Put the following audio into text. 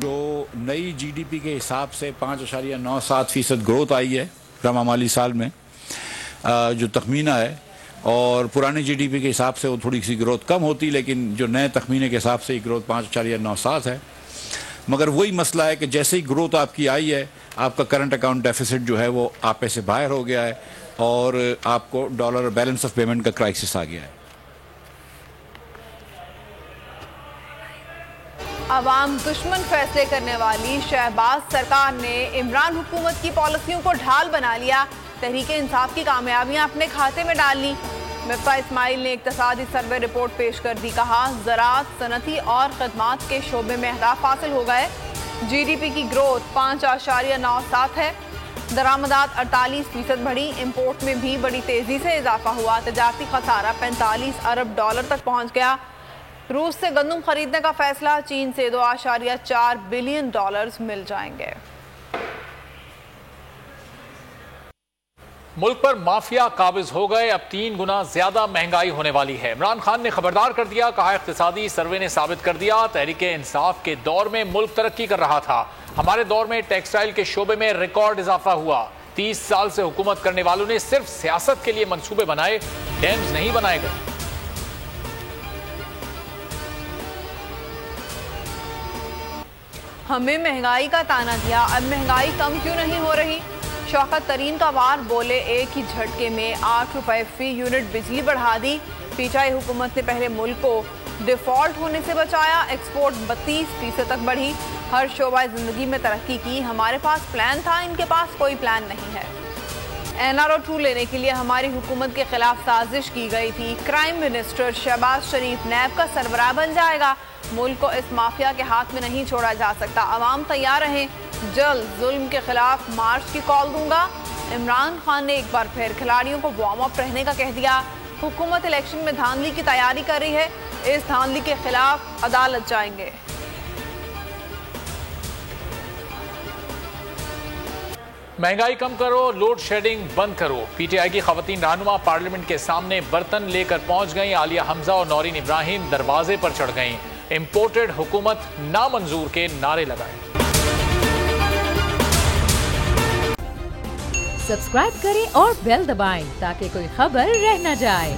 जो नई जीडीपी के हिसाब से 5.97% ग्रोथ आई है रवा माली साल में, जो तखमीना है, और पुराने जीडीपी के हिसाब से वो थोड़ी सी ग्रोथ कम होती, लेकिन जो नए तखमीने के हिसाब से ग्रोथ 5.97 है। मगर वही मसला है कि जैसे ही ग्रोथ आपकी आई है, आपका करंट अकाउंट डेफिसिट जो है वो आपे से बाहर हो गया है और आपको डॉलर बैलेंस ऑफ पेमेंट का क्राइसिस आ गया है। अवाम दुश्मन फैसले करने वाली शहबाज सरकार ने इमरान हुकूमत की पॉलिसियों को ढाल बना लिया। तहरीके इंसाफ की कामयाबियां अपने खाते में डाल ली। मिफ्ता इस्माइल ने इक्तसादी सर्वे रिपोर्ट पेश कर दी। कहा, ज़राअत, सनती और खदमात के शोबे में अहदाफ हासिल हो गए। जीडीपी की ग्रोथ 5.97 है। दरामदात 48% बढ़ी। इंपोर्ट में भी बड़ी तेजी से इजाफा हुआ। तजारती खसारा 45 अरब डॉलर तक पहुंच गया। रूस से गंदम खरीदने का फैसला। चीन से $2.4 बिलियन मिल जाएंगे। मुल्क पर माफिया काबिज हो गए। अब 3 गुना ज्यादा महंगाई होने वाली है। इमरान खान ने खबरदार कर दिया। कहा, इक्तिसादी सर्वे ने साबित कर दिया तहरीके इंसाफ के दौर में मुल्क तरक्की कर रहा था। हमारे दौर में टेक्सटाइल के शोबे में रिकॉर्ड इजाफा हुआ। 30 साल से हुकूमत करने वालों ने सिर्फ सियासत के लिए मंसूबे बनाए, डैम्स नहीं बनाए गए। हमें महंगाई का ताना दिया, अब महंगाई कम क्यों नहीं हो रही? शौकत तरीन का वार, बोले एक ही झटके में 8 रुपए फी यूनिट बिजली बढ़ा दी। पीटीआई हुकूमत ने पहले मुल्क को डिफॉल्ट होने से बचाया। एक्सपोर्ट 32% तक बढ़ी। हर शोबा जिंदगी में तरक्की की। हमारे पास प्लान था, इनके पास कोई प्लान नहीं है। NRO 2 लेने के लिए हमारी हुकूमत के खिलाफ साजिश की गई थी। क्राइम मिनिस्टर शहबाज शरीफ नैब का सरबराह बन जाएगा। मुल्क को इस माफिया के हाथ में नहीं छोड़ा जा सकता। अवाम तैयार रहें, जल्द जुल्म के खिलाफ मार्च की कॉल दूंगा। इमरान खान ने एक बार फिर खिलाड़ियों को वार्म अप रहने का कह दिया। हुकूमत इलेक्शन में धांधली की तैयारी कर रही है। इस धांधली के खिलाफ अदालत जाएंगे। महंगाई कम करो, लोड शेडिंग बंद करो। पीटीआई की खवातीन रहनुमा पार्लियामेंट के सामने बर्तन लेकर पहुंच गईं। आलिया हमजा और नौरीन इब्राहिम दरवाजे पर चढ़ गईं। इंपोर्टेड हुकूमत नामंजूर के नारे लगाए। सब्सक्राइब करें और बेल दबाएं ताकि कोई खबर रह न जाए।